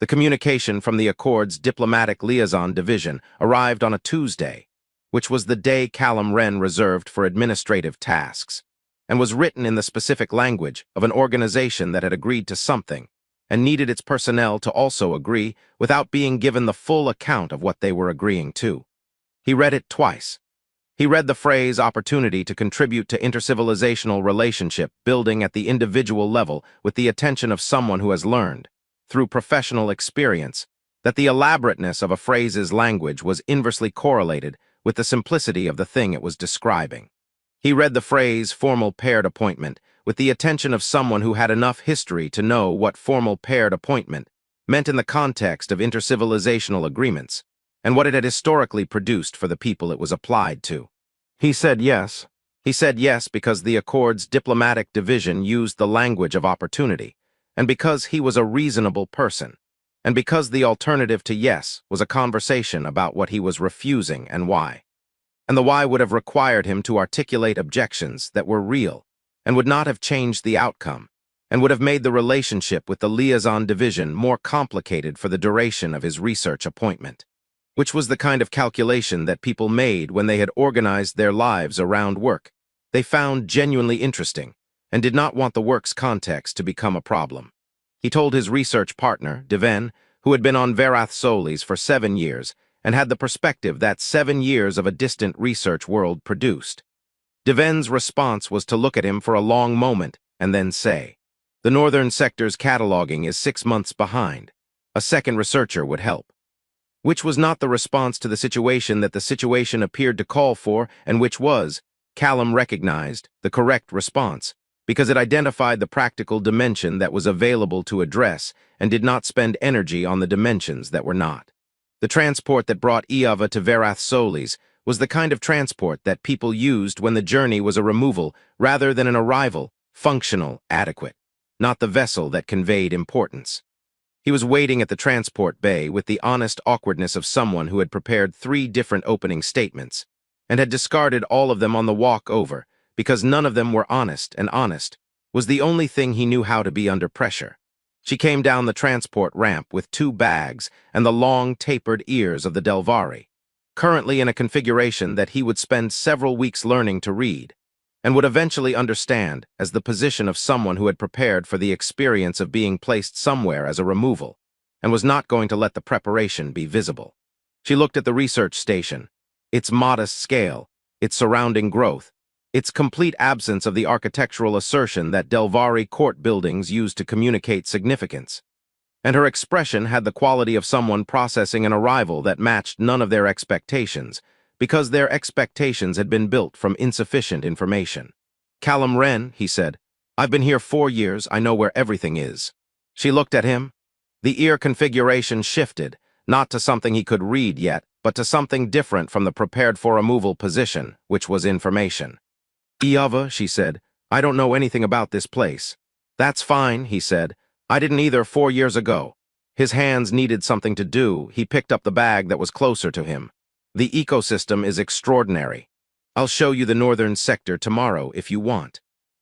The communication from the Accord's Diplomatic Liaison Division arrived on a Tuesday, which was the day Callum Wren reserved for administrative tasks, and was written in the specific language of an organization that had agreed to something and needed its personnel to also agree without being given the full account of what they were agreeing to. He read it twice. He read the phrase opportunity to contribute to intercivilizational relationship building at the individual level with the attention of someone who has learned, through professional experience, that the elaborateness of a phrase's language was inversely correlated with the simplicity of the thing it was describing. He read the phrase formal paired appointment with the attention of someone who had enough history to know what formal paired appointment meant in the context of intercivilizational agreements, and what it had historically produced for the people it was applied to. He said yes. He said yes because the Accord's diplomatic division used the language of opportunity, and because he was a reasonable person, and because the alternative to yes was a conversation about what he was refusing and why. And the why would have required him to articulate objections that were real, and would not have changed the outcome, and would have made the relationship with the liaison division more complicated for the duration of his research appointment, which was the kind of calculation that people made when they had organized their lives around work they found genuinely interesting, and did not want the work's context to become a problem. He told his research partner, Deven, who had been on Verath Solis for 7 years, and had the perspective that 7 years of a distant research world produced. Deven's response was to look at him for a long moment and then say, "The northern sector's cataloging is 6 months behind. A second researcher would help." Which was not the response to the situation that the situation appeared to call for, and which was, Callum recognized, the correct response, because it identified the practical dimension that was available to address and did not spend energy on the dimensions that were not. The transport that brought Iava to Verath Solis was the kind of transport that people used when the journey was a removal rather than an arrival, functional, adequate, not the vessel that conveyed importance. He was waiting at the transport bay with the honest awkwardness of someone who had prepared 3 different opening statements and had discarded all of them on the walk over because none of them were honest, and honest was the only thing he knew how to be under pressure. She came down the transport ramp with 2 bags and the long, tapered ears of the Delvari, currently in a configuration that he would spend several weeks learning to read, and would eventually understand as the position of someone who had prepared for the experience of being placed somewhere as a removal, and was not going to let the preparation be visible. She looked at the research station, its modest scale, its surrounding growth, its complete absence of the architectural assertion that Delvari court buildings used to communicate significance, and her expression had the quality of someone processing an arrival that matched none of their expectations, because their expectations had been built from insufficient information. "Callum Wren," he said, "I've been here 4 years, I know where everything is." She looked at him. The ear configuration shifted, not to something he could read yet, but to something different from the prepared-for-removal position, which was information. "Iava," she said, "I don't know anything about this place." "That's fine," he said. "I didn't either 4 years ago." His hands needed something to do. He picked up the bag that was closer to him. "The ecosystem is extraordinary. I'll show you the northern sector tomorrow if you want.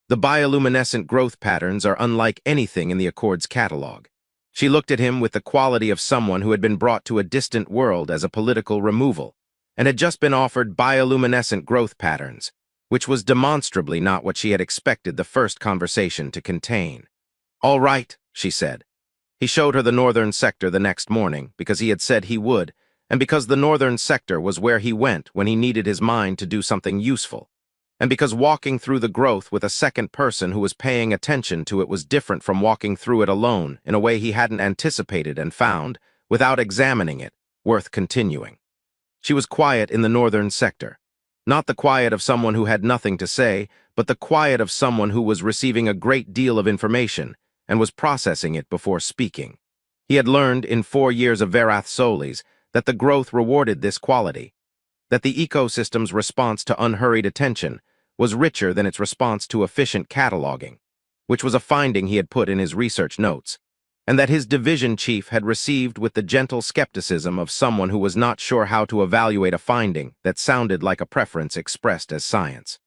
The bioluminescent growth patterns are unlike anything in the Accord's catalog." She looked at him with the quality of someone who had been brought to a distant world as a political removal, and had just been offered bioluminescent growth patterns, which was demonstrably not what she had expected the first conversation to contain. "All right," she said. He showed her the northern sector the next morning, because he had said he would, and because the northern sector was where he went when he needed his mind to do something useful, and because walking through the growth with a second person who was paying attention to it was different from walking through it alone in a way he hadn't anticipated and found, without examining it, worth continuing. She was quiet in the northern sector. Not the quiet of someone who had nothing to say, but the quiet of someone who was receiving a great deal of information and was processing it before speaking. He had learned in 4 years of Verath Solis that the growth rewarded this quality, that the ecosystem's response to unhurried attention was richer than its response to efficient cataloging, which was a finding he had put in his research notes, and that his division chief had received with the gentle skepticism of someone who was not sure how to evaluate a finding that sounded like a preference expressed as science.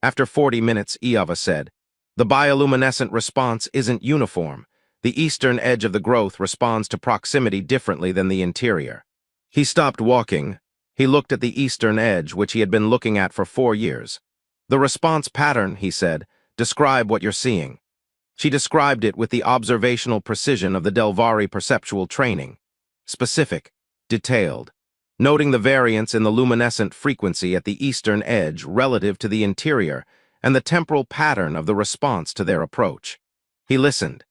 After 40 minutes, Iava said, "The bioluminescent response isn't uniform. The eastern edge of the growth responds to proximity differently than the interior. He stopped walking. He looked at the eastern edge, which he had been looking at for 4 years. The response pattern, he said, describe what you're seeing. She described it with the observational precision of the Delvari perceptual training. Specific, detailed, noting the variance in the luminescent frequency at the eastern edge relative to the interior and the temporal pattern of the response to their approach. He listened.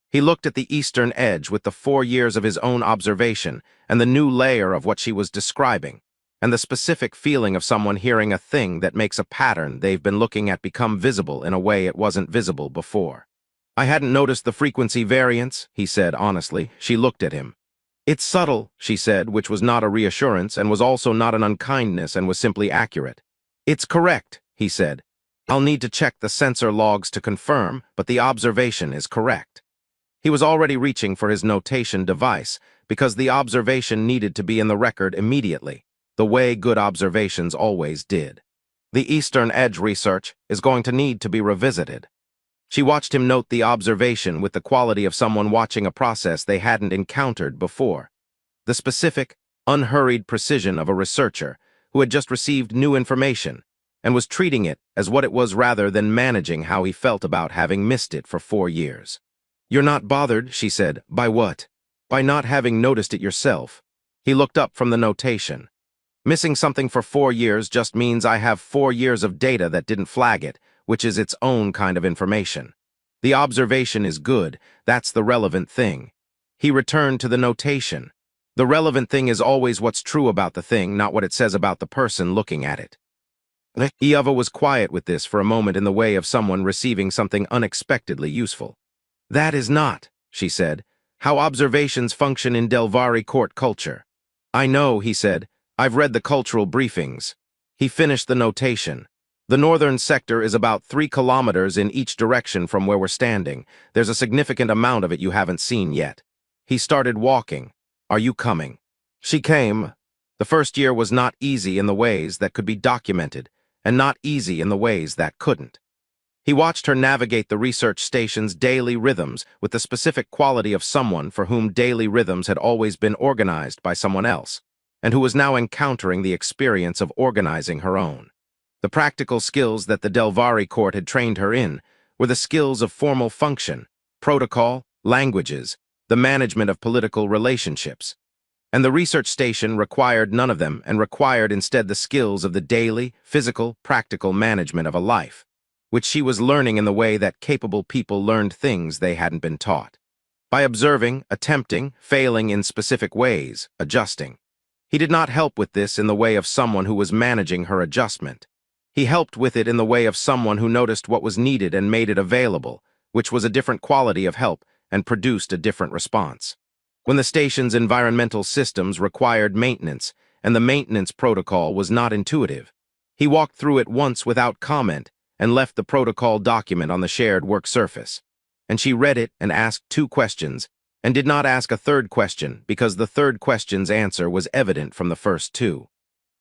He looked at the eastern edge with the 4 years of his own observation and the new layer of what she was describing, and the specific feeling of someone hearing a thing that makes a pattern they've been looking at become visible in a way it wasn't visible before. I hadn't noticed the frequency variance, he said honestly. She looked at him. It's subtle, she said, which was not a reassurance and was also not an unkindness and was simply accurate. It's correct, he said. I'll need to check the sensor logs to confirm, but the observation is correct. He was already reaching for his notation device because the observation needed to be in the record immediately, the way good observations always did. The Eastern Edge research is going to need to be revisited. She watched him note the observation with the quality of someone watching a process they hadn't encountered before. The specific, unhurried precision of a researcher who had just received new information and was treating it as what it was rather than managing how he felt about having missed it for 4 years. You're not bothered, she said. By what? By not having noticed it yourself. He looked up from the notation. Missing something for 4 years just means I have 4 years of data that didn't flag it, which is its own kind of information. The observation is good, that's the relevant thing. He returned to the notation. The relevant thing is always what's true about the thing, not what it says about the person looking at it. Iava was quiet with this for a moment in the way of someone receiving something unexpectedly useful. That is not, she said, how observations function in Delvari court culture. I know, he said. I've read the cultural briefings. He finished the notation. The northern sector is about 3 kilometers in each direction from where we're standing. There's a significant amount of it you haven't seen yet. He started walking. Are you coming? She came. The first year was not easy in the ways that could be documented, and not easy in the ways that couldn't. He watched her navigate the research station's daily rhythms with the specific quality of someone for whom daily rhythms had always been organized by someone else, and who was now encountering the experience of organizing her own. The practical skills that the Delvari court had trained her in were the skills of formal function, protocol, languages, the management of political relationships. And the research station required none of them and required instead the skills of the daily, physical, practical management of a life, which she was learning in the way that capable people learned things they hadn't been taught. By observing, attempting, failing in specific ways, adjusting. He did not help with this in the way of someone who was managing her adjustment. He helped with it in the way of someone who noticed what was needed and made it available, which was a different quality of help and produced a different response. When the station's environmental systems required maintenance, and the maintenance protocol was not intuitive, he walked through it once without comment and left the protocol document on the shared work surface. And she read it and asked 2 questions, and did not ask a third question because the third question's answer was evident from the first 2.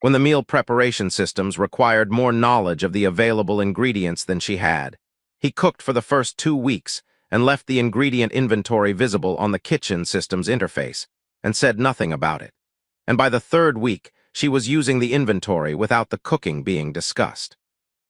When the meal preparation systems required more knowledge of the available ingredients than she had, he cooked for the first 2 weeks and left the ingredient inventory visible on the kitchen system's interface and said nothing about it. And by the 3rd week, she was using the inventory without the cooking being discussed.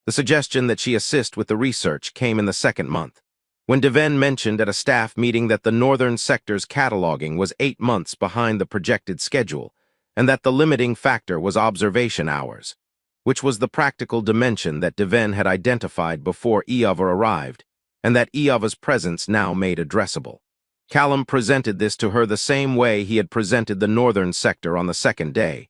The suggestion that she assist with the research came in the 2nd month, when Deven mentioned at a staff meeting that the northern sector's cataloging was 8 months behind the projected schedule, and that the limiting factor was observation hours, which was the practical dimension that Deven had identified before Iava arrived, and that Iava's presence now made addressable. Callum presented this to her the same way he had presented the northern sector on the 2nd day,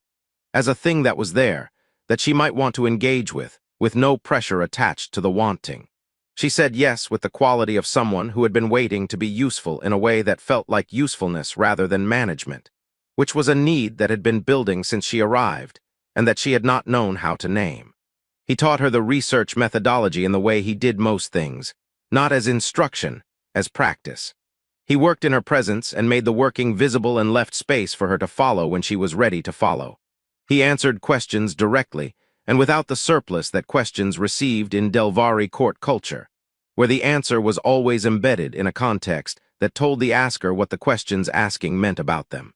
as a thing that was there, that she might want to engage with no pressure attached to the wanting. She said yes with the quality of someone who had been waiting to be useful in a way that felt like usefulness rather than management, which was a need that had been building since she arrived, and that she had not known how to name. He taught her the research methodology in the way he did most things, not as instruction, as practice. He worked in her presence and made the working visible and left space for her to follow when she was ready to follow. He answered questions directly, and without the surplus that questions received in Delvari court culture, where the answer was always embedded in a context that told the asker what the questions asking meant about them.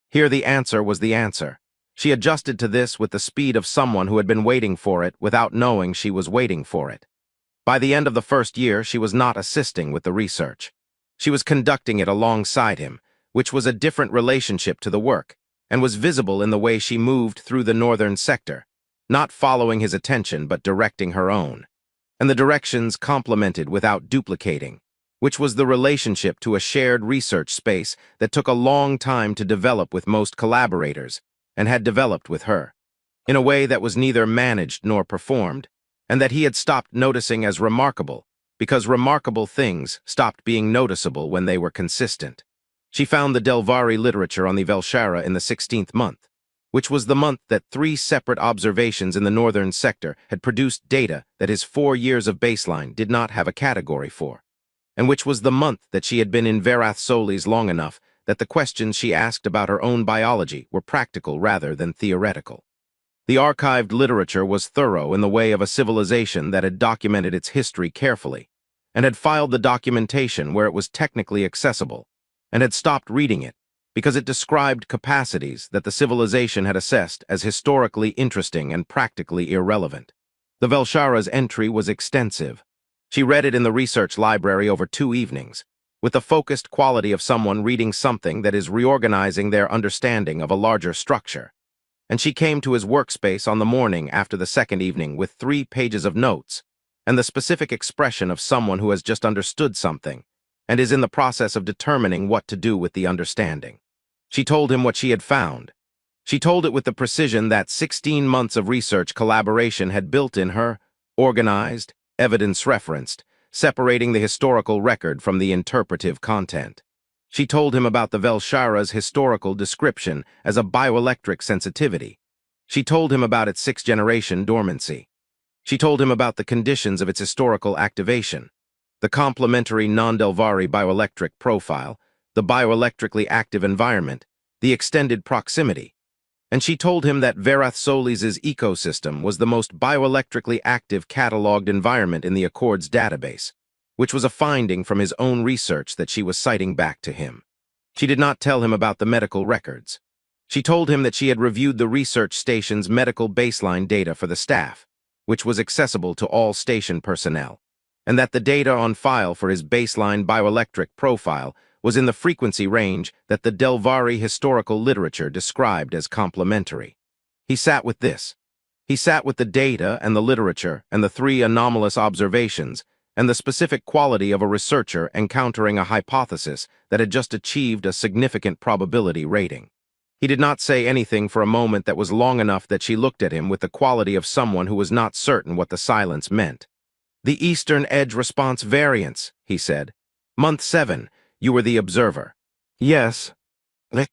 Here the answer was the answer. She adjusted to this with the speed of someone who had been waiting for it without knowing she was waiting for it. By the end of the first year, she was not assisting with the research. She was conducting it alongside him, which was a different relationship to the work, and was visible in the way she moved through the northern sector, not following his attention but directing her own. And the directions complemented without duplicating, which was the relationship to a shared research space that took a long time to develop with most collaborators, and had developed with her, in a way that was neither managed nor performed, and that he had stopped noticing as remarkable, because remarkable things stopped being noticeable when they were consistent. She found the Delvari literature on the Velshara in the 16th month, which was the month that 3 separate observations in the northern sector had produced data that his 4 years of baseline did not have a category for, and which was the month that she had been in Verath Solis long enough that the questions she asked about her own biology were practical rather than theoretical. The archived literature was thorough in the way of a civilization that had documented its history carefully, and had filed the documentation where it was technically accessible, and had stopped reading it because it described capacities that the civilization had assessed as historically interesting and practically irrelevant. The Velshara's entry was extensive. She read it in the research library over 2 evenings, with the focused quality of someone reading something that is reorganizing their understanding of a larger structure. And she came to his workspace on the morning after the second evening with 3 pages of notes, and the specific expression of someone who has just understood something, and is in the process of determining what to do with the understanding. She told him what she had found. She told it with the precision that 16 months of research collaboration had built in her, organized, evidence-referenced, separating the historical record from the interpretive content. She told him about the Velshara's historical description as a bioelectric sensitivity. She told him about its 6th-generation dormancy. She told him about the conditions of its historical activation, the complementary non-Delvari bioelectric profile, the bioelectrically active environment, the extended proximity. And she told him that Verath Solis' ecosystem was the most bioelectrically active cataloged environment in the Accords database, which was a finding from his own research that she was citing back to him. She did not tell him about the medical records. She told him that she had reviewed the research station's medical baseline data for the staff, which was accessible to all station personnel, and that the data on file for his baseline bioelectric profile was in the frequency range that the Delvari historical literature described as complementary. He sat with this. He sat with the data and the literature and the 3 anomalous observations and the specific quality of a researcher encountering a hypothesis that had just achieved a significant probability rating. He did not say anything for a moment that was long enough that she looked at him with the quality of someone who was not certain what the silence meant. "The Eastern Edge Response Variance," he said. "Month 7, you were the observer." "Yes."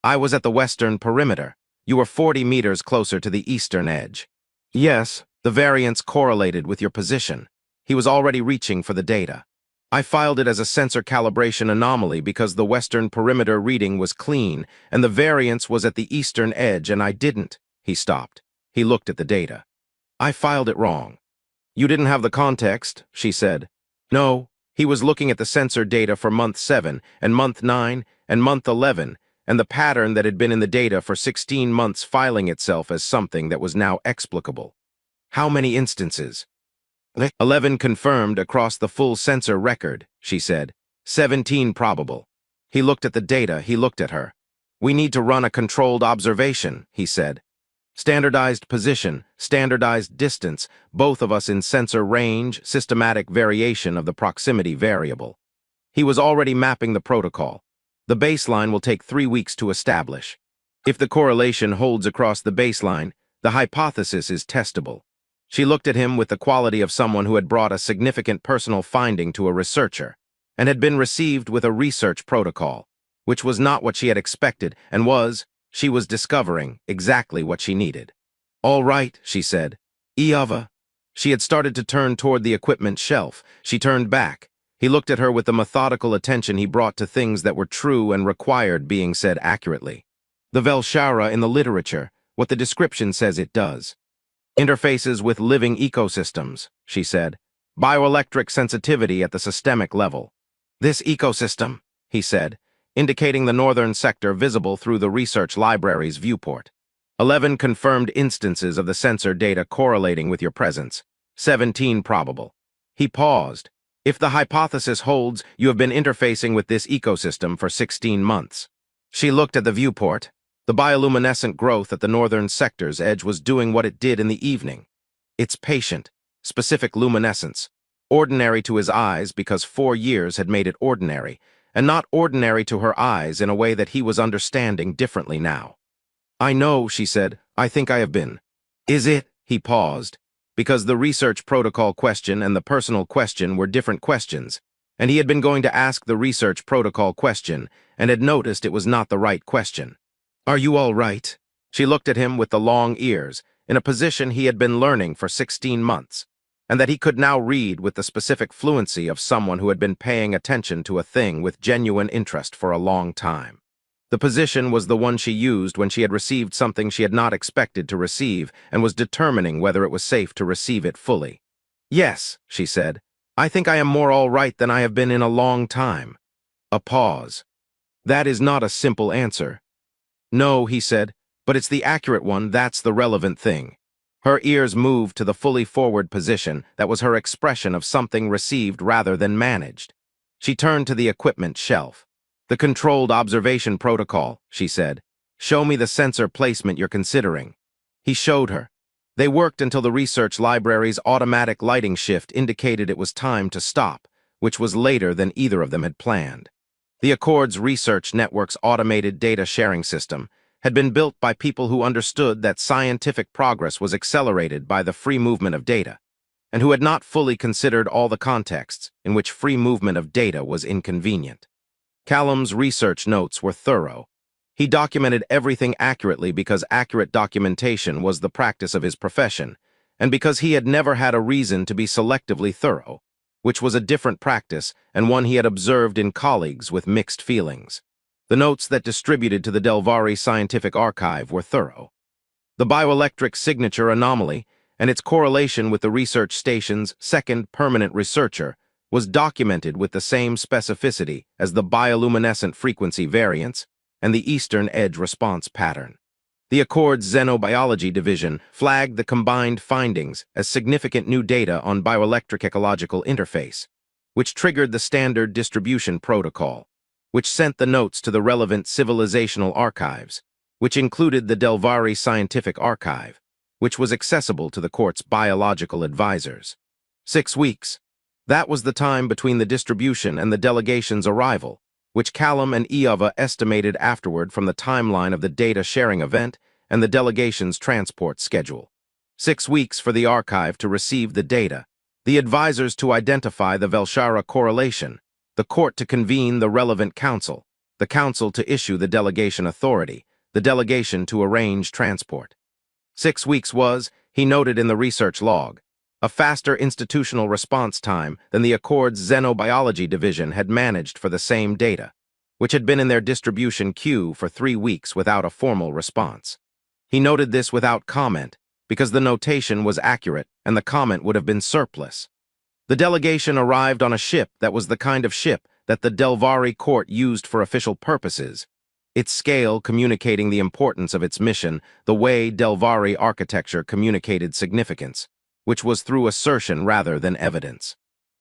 "I was at the Western Perimeter. You were 40 meters closer to the Eastern Edge." "Yes." "The variance correlated with your position." He was already reaching for the data. "I filed it as a sensor calibration anomaly because the Western Perimeter reading was clean, and the variance was at the Eastern Edge, and I didn't." He stopped. He looked at the data. "I filed it wrong." "You didn't have the context," she said. "No." He was looking at the sensor data for month 7, and month 9, and month 11, and the pattern that had been in the data for 16 months filing itself as something that was now explicable. "How many instances?" 11 confirmed across the full sensor record," she said. 17 probable. He looked at the data, he looked at her. "We need to run a controlled observation," he said. "Standardized position, standardized distance, both of us in sensor range, systematic variation of the proximity variable." He was already mapping the protocol. "The baseline will take 3 weeks to establish. If the correlation holds across the baseline, the hypothesis is testable." She looked at him with the quality of someone who had brought a significant personal finding to a researcher, and had been received with a research protocol, which was not what she had expected, and she was discovering exactly what she needed. "All right," she said. "Iava." She had started to turn toward the equipment shelf. She turned back. He looked at her with the methodical attention he brought to things that were true and required being said accurately. "The Velshara in the literature, what the description says it does. Interfaces with living ecosystems," she said. "Bioelectric sensitivity at the systemic level." "This ecosystem?" he said, indicating the northern sector visible through the research library's viewport. 11 confirmed instances of the sensor data correlating with your presence. 17 probable. He paused. If the hypothesis holds, you have been interfacing with this ecosystem for 16 months. She looked at the viewport. The bioluminescent growth at the northern sector's edge was doing what it did in the evening. Its patient, specific luminescence, ordinary to his eyes because 4 years had made it ordinary, and not ordinary to her eyes in a way that he was understanding differently now. I know, she said. I think I have been. Is it? He paused, because the research protocol question and the personal question were different questions, and he had been going to ask the research protocol question and had noticed it was not the right question. Are you all right? She looked at him with the long ears, in a position he had been learning for 16 months, and that he could now read with the specific fluency of someone who had been paying attention to a thing with genuine interest for a long time. The position was the one she used when she had received something she had not expected to receive and was determining whether it was safe to receive it fully. Yes, she said. I think I am more all right than I have been in a long time. A pause. That is not a simple answer. No, he said, but it's the accurate one, that's the relevant thing. Her ears moved to the fully forward position that was her expression of something received rather than managed. She turned to the equipment shelf. The controlled observation protocol, she said. Show me the sensor placement you're considering. He showed her. They worked until the research library's automatic lighting shift indicated it was time to stop, which was later than either of them had planned. The Accord's research network's automated data sharing system had been built by people who understood that scientific progress was accelerated by the free movement of data, and who had not fully considered all the contexts in which free movement of data was inconvenient. Callum's research notes were thorough. He documented everything accurately because accurate documentation was the practice of his profession, and because he had never had a reason to be selectively thorough, which was a different practice and one he had observed in colleagues with mixed feelings. The notes that distributed to the Delvari Scientific Archive were thorough. The bioelectric signature anomaly and its correlation with the research station's second permanent researcher was documented with the same specificity as the bioluminescent frequency variance and the eastern edge response pattern. The Accord's Xenobiology Division flagged the combined findings as significant new data on bioelectric ecological interface, which triggered the standard distribution protocol, which sent the notes to the relevant civilizational archives, which included the Delvari Scientific Archive, which was accessible to the court's biological advisors. 6 weeks. That was the time between the distribution and the delegation's arrival, which Callum and Iova estimated afterward from the timeline of the data sharing event and the delegation's transport schedule. 6 weeks for the archive to receive the data, the advisors to identify the Velshara correlation, the court to convene the relevant council, the council to issue the delegation authority, the delegation to arrange transport. 6 weeks was, he noted in the research log, a faster institutional response time than the Accord's Xenobiology Division had managed for the same data, which had been in their distribution queue for 3 weeks without a formal response. He noted this without comment, because the notation was accurate and the comment would have been surplus. The delegation arrived on a ship that was the kind of ship that the Delvari court used for official purposes, its scale communicating the importance of its mission the way Delvari architecture communicated significance, which was through assertion rather than evidence.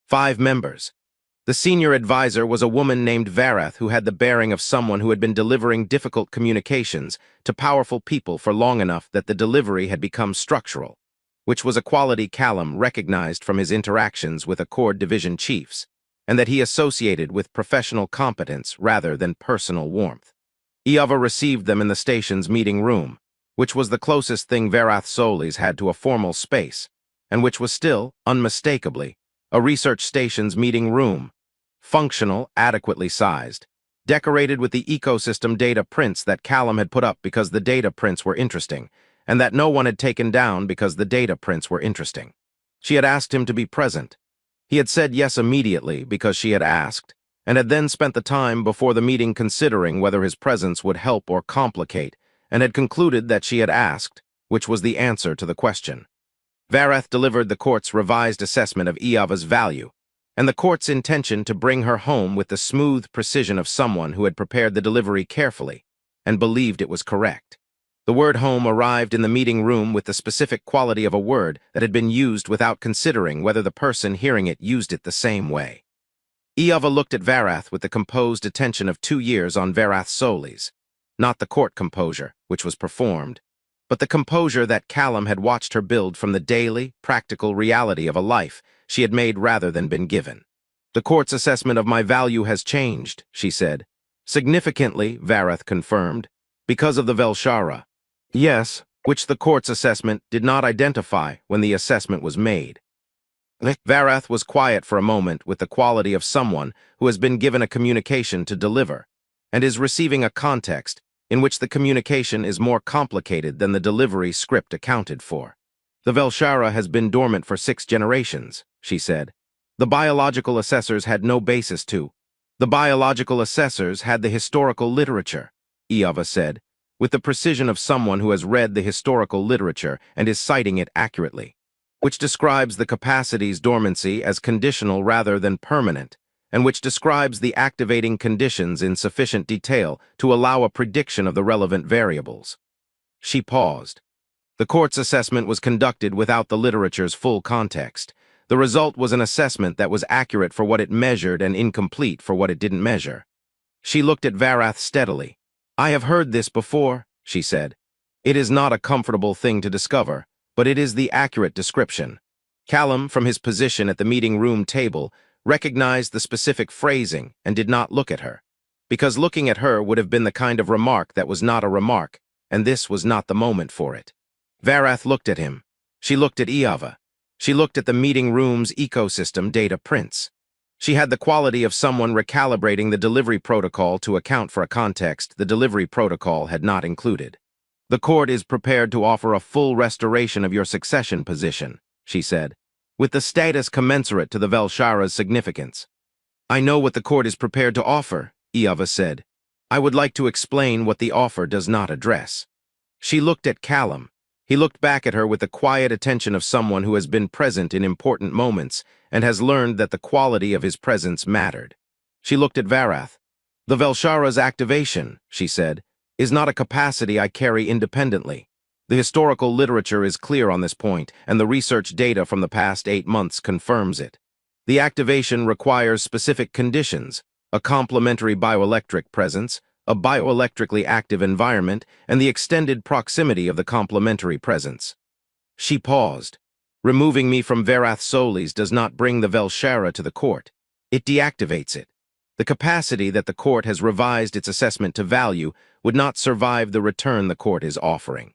5 members. The senior advisor was a woman named Varath who had the bearing of someone who had been delivering difficult communications to powerful people for long enough that the delivery had become structural, which was a quality Callum recognized from his interactions with Accord Division chiefs, and that he associated with professional competence rather than personal warmth. Iova received them in the station's meeting room, which was the closest thing Varath Solis had to a formal space, and which was still, unmistakably, a research station's meeting room, functional, adequately sized, decorated with the ecosystem data prints that Callum had put up because the data prints were interesting, and that no one had taken down because the data prints were interesting. She had asked him to be present. He had said yes immediately because she had asked, and had then spent the time before the meeting considering whether his presence would help or complicate, and had concluded that she had asked, which was the answer to the question. Varath delivered the court's revised assessment of Iova's value, and the court's intention to bring her home with the smooth precision of someone who had prepared the delivery carefully and believed it was correct. The word home arrived in the meeting room with the specific quality of a word that had been used without considering whether the person hearing it used it the same way. Iava looked at Varath with the composed attention of 2 years on Varath's Solis, not the court composure, which was performed, but the composure that Callum had watched her build from the daily, practical reality of a life she had made rather than been given. "The court's assessment of my value has changed," she said. "Significantly," Varath confirmed, "because of the Velshara." "Yes," which the court's assessment did not identify when the assessment was made. Varath was quiet for a moment with the quality of someone who has been given a communication to deliver and is receiving a context in which the communication is more complicated than the delivery script accounted for. "The Velshara has been dormant for 6 generations," she said. "The biological assessors had no basis to." "The biological assessors had the historical literature," Iava said, with the precision of someone who has read the historical literature and is citing it accurately, "which describes the capacity's dormancy as conditional rather than permanent, and which describes the activating conditions in sufficient detail to allow a prediction of the relevant variables." She paused. The court's assessment was conducted without the literature's full context. The result was an assessment that was accurate for what it measured and incomplete for what it didn't measure. She looked at Varath steadily. "I have heard this before," she said. "It is not a comfortable thing to discover, but it is the accurate description." Callum, from his position at the meeting room table, recognized the specific phrasing and did not look at her, because looking at her would have been the kind of remark that was not a remark, and this was not the moment for it. Varath looked at him. She looked at Iava. She looked at the meeting room's ecosystem data prints. She had the quality of someone recalibrating the delivery protocol to account for a context the delivery protocol had not included. "The court is prepared to offer a full restoration of your succession position," she said, "with the status commensurate to the Velshara's significance." "I know what the court is prepared to offer," Iava said. "I would like to explain what the offer does not address." She looked at Callum. He looked back at her with the quiet attention of someone who has been present in important moments and has learned that the quality of his presence mattered. She looked at Varath. "The Velshara's activation," she said, "is not a capacity I carry independently. The historical literature is clear on this point, and the research data from the past 8 months confirms it. The activation requires specific conditions, a complementary bioelectric presence, a bioelectrically active environment, and the extended proximity of the complementary presence." She paused. "Removing me from Varath Solis does not bring the Velshara to the court. It deactivates it. The capacity that the court has revised its assessment to value would not survive the return the court is offering."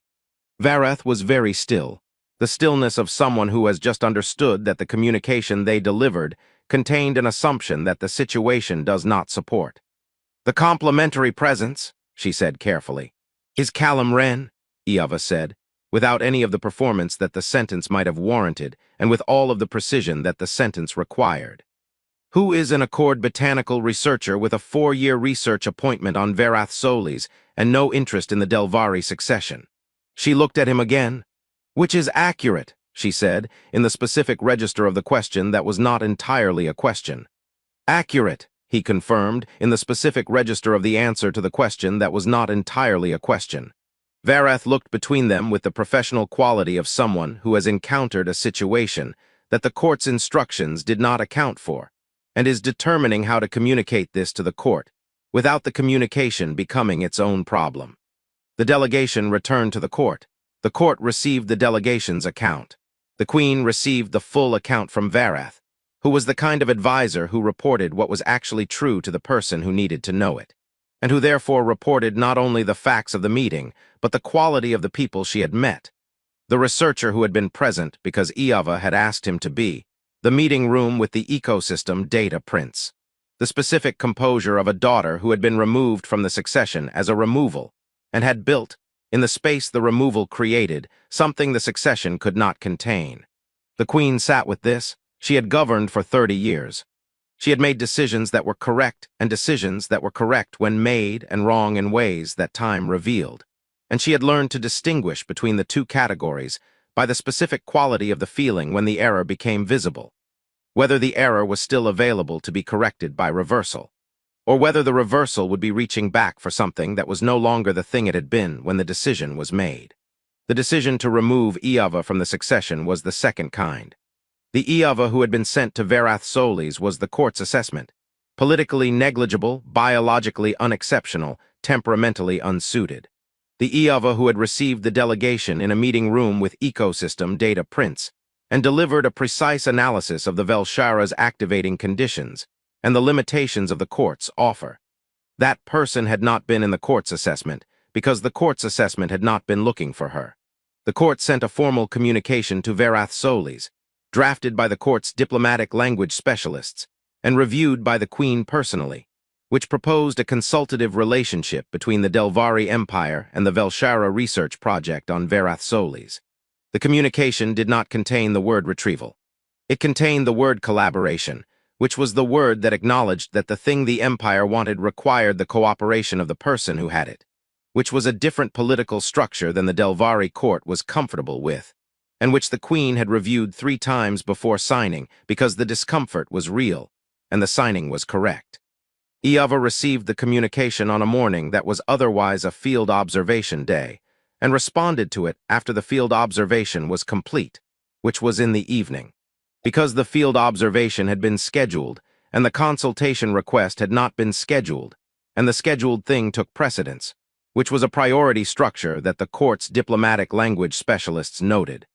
Varath was very still, the stillness of someone who has just understood that the communication they delivered contained an assumption that the situation does not support. "The complementary presence," she said carefully, "is Callum Wren," Iava said, without any of the performance that the sentence might have warranted and with all of the precision that the sentence required. "Who is an Accord botanical researcher with a 4-year research appointment on Varath Solis and no interest in the Delvari succession." She looked at him again. "Which is accurate," she said, in the specific register of the question that was not entirely a question. "Accurate," he confirmed, in the specific register of the answer to the question that was not entirely a question. Varath looked between them with the professional quality of someone who has encountered a situation that the court's instructions did not account for, and is determining how to communicate this to the court, without the communication becoming its own problem. The delegation returned to the court. The court received the delegation's account. The Queen received the full account from Varath, who was the kind of advisor who reported what was actually true to the person who needed to know it, and who therefore reported not only the facts of the meeting, but the quality of the people she had met. The researcher who had been present because Iava had asked him to be, the meeting room with the ecosystem data prints, the specific composure of a daughter who had been removed from the succession as a removal, and had built, in the space the removal created, something the succession could not contain. The Queen sat with this. She had governed for 30 years. She had made decisions that were correct and decisions that were correct when made and wrong in ways that time revealed. And she had learned to distinguish between the two categories by the specific quality of the feeling when the error became visible. whether the error was still available to be corrected by reversal, or whether the reversal would be reaching back for something that was no longer the thing it had been when the decision was made. The decision to remove Iava from the succession was the second kind. The Iava who had been sent to Verath Solis was the court's assessment. Politically negligible, biologically unexceptional, temperamentally unsuited. The Iava who had received the delegation in a meeting room with ecosystem data prints and delivered a precise analysis of the Velshara's activating conditions and the limitations of the court's offer. That person had not been in the court's assessment because the court's assessment had not been looking for her. The court sent a formal communication to Verath Solis, drafted by the court's diplomatic language specialists and reviewed by the Queen personally, which proposed a consultative relationship between the Delvari Empire and the Velshara research project on Verath Solis. The communication did not contain the word retrieval. It contained the word collaboration, which was the word that acknowledged that the thing the Empire wanted required the cooperation of the person who had it, which was a different political structure than the Delvari court was comfortable with, and which the Queen had reviewed 3 times before signing because the discomfort was real and the signing was correct. Iava received the communication on a morning that was otherwise a field observation day, and responded to it after the field observation was complete, which was in the evening. Because the field observation had been scheduled, and the consultation request had not been scheduled, and the scheduled thing took precedence, which was a priority structure that the court's diplomatic language specialists noted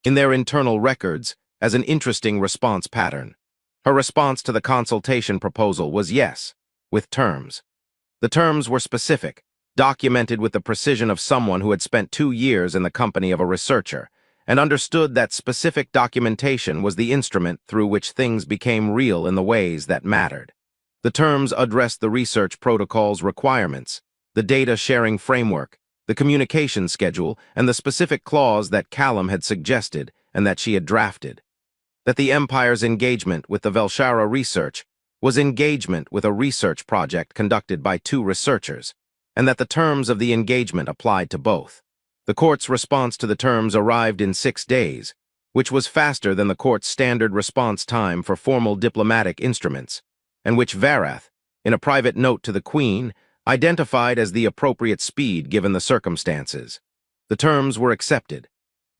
in their internal records as an interesting response pattern. Her response to the consultation proposal was yes, with terms. The terms were specific, documented with the precision of someone who had spent 2 years in the company of a researcher, and understood that specific documentation was the instrument through which things became real in the ways that mattered. The terms addressed the research protocol's requirements, the data sharing framework, the communication schedule, and the specific clause that Callum had suggested and that she had drafted. That the Empire's engagement with the Velshara research was engagement with a research project conducted by 2 researchers, and that the terms of the engagement applied to both. The court's response to the terms arrived in 6 days, which was faster than the court's standard response time for formal diplomatic instruments, and which Verath, in a private note to the Queen, identified as the appropriate speed given the circumstances. The terms were accepted.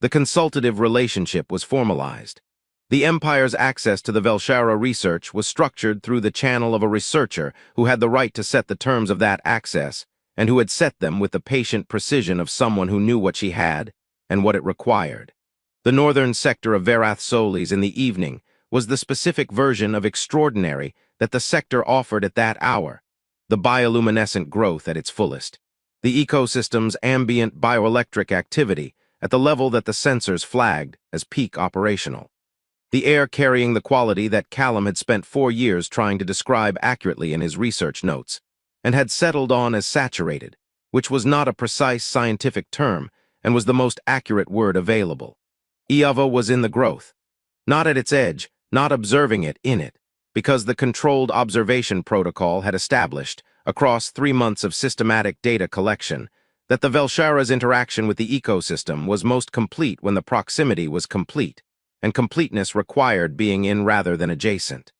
The consultative relationship was formalized. The Empire's access to the Velshara research was structured through the channel of a researcher who had the right to set the terms of that access and who had set them with the patient precision of someone who knew what she had and what it required. The northern sector of Verath Solis in the evening was the specific version of extraordinary that the sector offered at that hour, the bioluminescent growth at its fullest, the ecosystem's ambient bioelectric activity at the level that the sensors flagged as peak operational. The air carrying the quality that Callum had spent 4 years trying to describe accurately in his research notes, and had settled on as saturated, which was not a precise scientific term and was the most accurate word available. Iava was in the growth, not at its edge, not observing it in it, because the controlled observation protocol had established, across 3 months of systematic data collection, that the Velshara's interaction with the ecosystem was most complete when the proximity was complete, and completeness required being in rather than adjacent.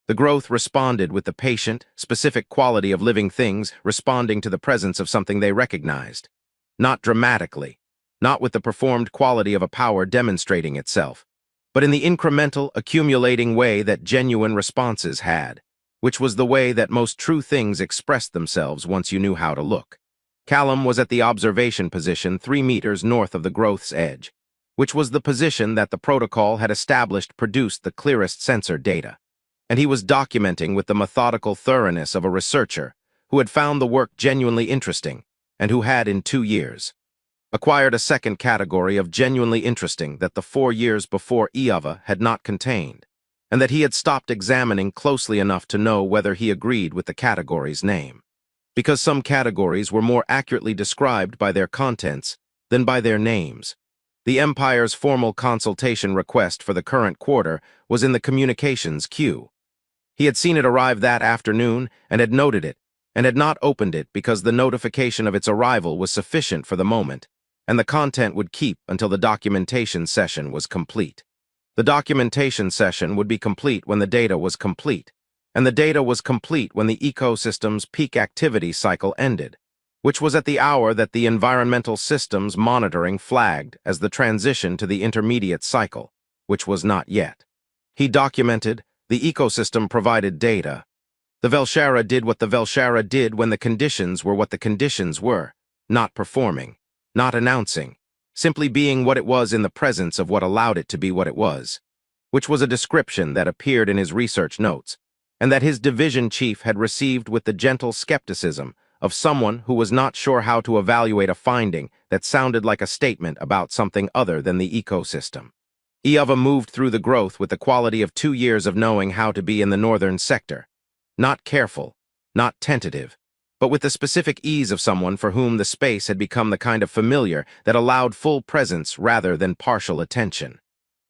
The growth responded with the patient, specific quality of living things responding to the presence of something they recognized. Not dramatically, not with the performed quality of a power demonstrating itself, but in the incremental, accumulating way that genuine responses had, which was the way that most true things expressed themselves once you knew how to look. Callum was at the observation position 3 meters north of the growth's edge, which was the position that the protocol had established produced the clearest sensor data, and he was documenting with the methodical thoroughness of a researcher who had found the work genuinely interesting and who had, in 2 years, acquired a second category of genuinely interesting that the 4 years before Iava had not contained, and that he had stopped examining closely enough to know whether he agreed with the category's name. Because some categories were more accurately described by their contents than by their names. The Empire's formal consultation request for the current quarter was in the communications queue. He had seen it arrive that afternoon and had noted it, and had not opened it because the notification of its arrival was sufficient for the moment, and the content would keep until the documentation session was complete. The documentation session would be complete when the data was complete, and the data was complete when the ecosystem's peak activity cycle ended, which was at the hour that the environmental systems monitoring flagged as the transition to the intermediate cycle, which was not yet. He documented, the ecosystem provided data. The Velshara did what the Velshara did when the conditions were what the conditions were, not performing, not announcing, simply being what it was in the presence of what allowed it to be what it was, which was a description that appeared in his research notes, and that his division chief had received with the gentle skepticism of someone who was not sure how to evaluate a finding that sounded like a statement about something other than the ecosystem. Iava moved through the growth with the quality of 2 years of knowing how to be in the northern sector, not careful, not tentative, but with the specific ease of someone for whom the space had become the kind of familiar that allowed full presence rather than partial attention.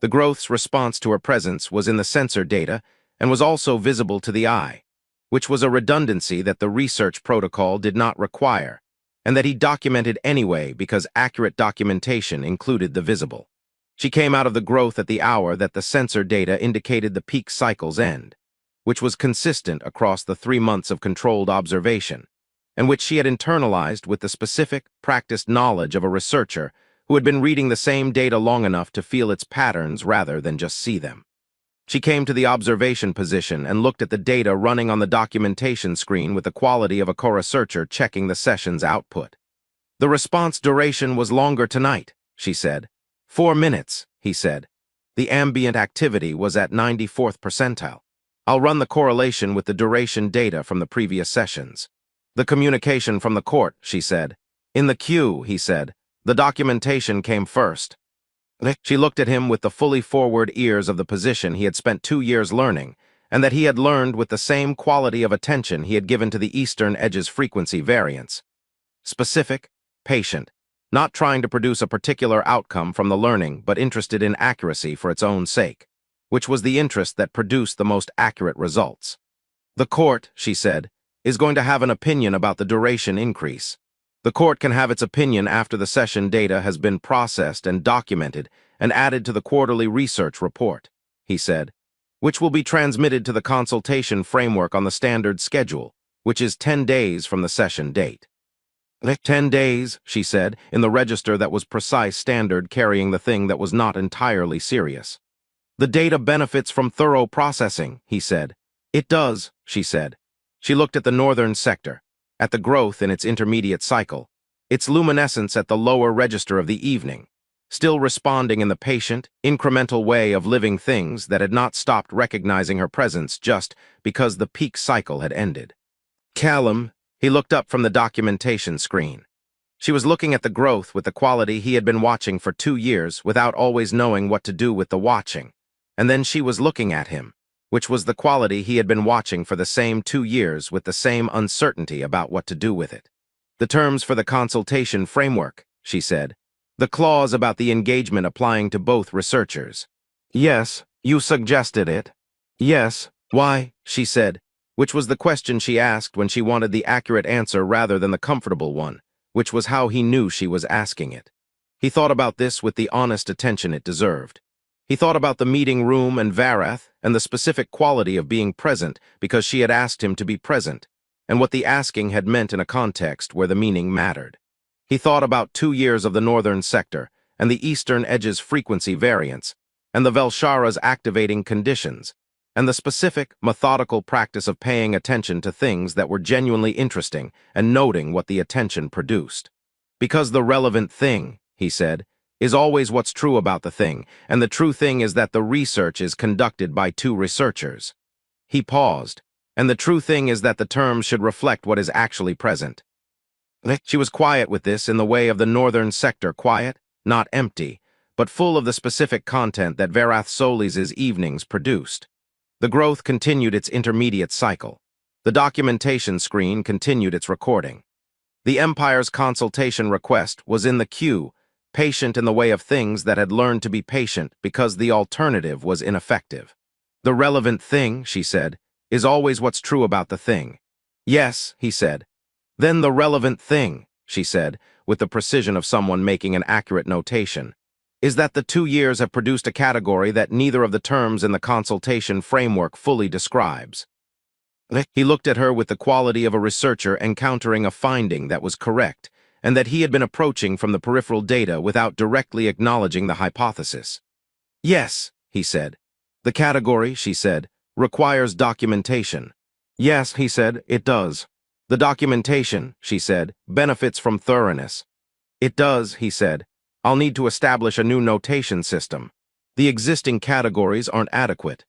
The growth's response to her presence was in the sensor data and was also visible to the eye, which was a redundancy that the research protocol did not require, and that he documented anyway because accurate documentation included the visible. She came out of the growth at the hour that the sensor data indicated the peak cycle's end, which was consistent across the 3 months of controlled observation, and which she had internalized with the specific, practiced knowledge of a researcher who had been reading the same data long enough to feel its patterns rather than just see them. She came to the observation position and looked at the data running on the documentation screen with the quality of a co-researcher checking the session's output. The response duration was longer tonight, she said. 4 minutes, he said. The ambient activity was at 94th percentile. I'll run the correlation with the duration data from the previous sessions. The communication from the court, she said. In the queue, he said. The documentation came first. She looked at him with the fully forward ears of the position he had spent 2 years learning, and that he had learned with the same quality of attention he had given to the eastern edge's frequency variance. Specific, patient, not trying to produce a particular outcome from the learning but interested in accuracy for its own sake, which was the interest that produced the most accurate results. The court, she said, is going to have an opinion about the duration increase. The court can have its opinion after the session data has been processed and documented and added to the quarterly research report, he said, which will be transmitted to the consultation framework on the standard schedule, which is 10 days from the session date. 10 days, she said, in the register that was precise standard carrying the thing that was not entirely serious. The data benefits from thorough processing, he said. It does, she said. She looked at the northern sector, at the growth in its intermediate cycle, its luminescence at the lower register of the evening, still responding in the patient, incremental way of living things that had not stopped recognizing her presence just because the peak cycle had ended. Callum, he looked up from the documentation screen. She was looking at the growth with the quality he had been watching for 2 years without always knowing what to do with the watching, and then she was looking at him, which was the quality he had been watching for the same 2 years with the same uncertainty about what to do with it. The terms for the consultation framework, she said. The clause about the engagement applying to both researchers. Yes, you suggested it. Yes, why, she said, which was the question she asked when she wanted the accurate answer rather than the comfortable one, which was how he knew she was asking it. He thought about this with the honest attention it deserved. He thought about the meeting room and Varath and the specific quality of being present because she had asked him to be present, and what the asking had meant in a context where the meaning mattered. He thought about 2 years of the northern sector and the eastern edge's frequency variance, and the Velshara's activating conditions, and the specific, methodical practice of paying attention to things that were genuinely interesting and noting what the attention produced. Because the relevant thing, he said, is always what's true about the thing, and the true thing is that the research is conducted by 2 researchers. He paused, and the true thing is that the terms should reflect what is actually present. She was quiet with this in the way of the northern sector quiet, not empty, but full of the specific content that Varath Solis' evenings produced. The growth continued its intermediate cycle. The documentation screen continued its recording. The Empire's consultation request was in the queue, patient in the way of things that had learned to be patient because the alternative was ineffective. The relevant thing, she said, is always what's true about the thing. Yes, he said. Then the relevant thing, she said, with the precision of someone making an accurate notation, is that the 2 years have produced a category that neither of the terms in the consultation framework fully describes. He looked at her with the quality of a researcher encountering a finding that was correct, and that he had been approaching from the peripheral data without directly acknowledging the hypothesis. Yes, he said. The category, she said, requires documentation. Yes, he said, it does. The documentation, she said, benefits from thoroughness. It does, he said. I'll need to establish a new notation system. The existing categories aren't adequate.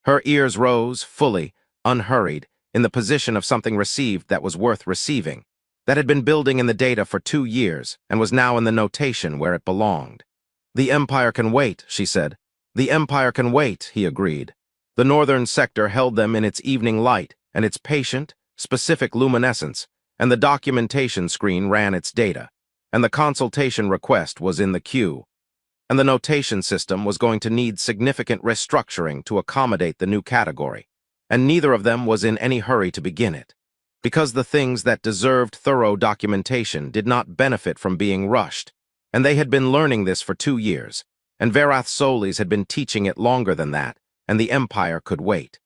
Her ears rose, fully, unhurried, in the position of something received that was worth receiving, that had been building in the data for 2 years and was now in the notation where it belonged. The Empire can wait, she said. The Empire can wait, he agreed. The northern sector held them in its evening light and its patient, specific luminescence, and the documentation screen ran its data, and the consultation request was in the queue. And the notation system was going to need significant restructuring to accommodate the new category, and neither of them was in any hurry to begin it, because the things that deserved thorough documentation did not benefit from being rushed, and they had been learning this for 2 years, and Verath Solis had been teaching it longer than that, and the Empire could wait.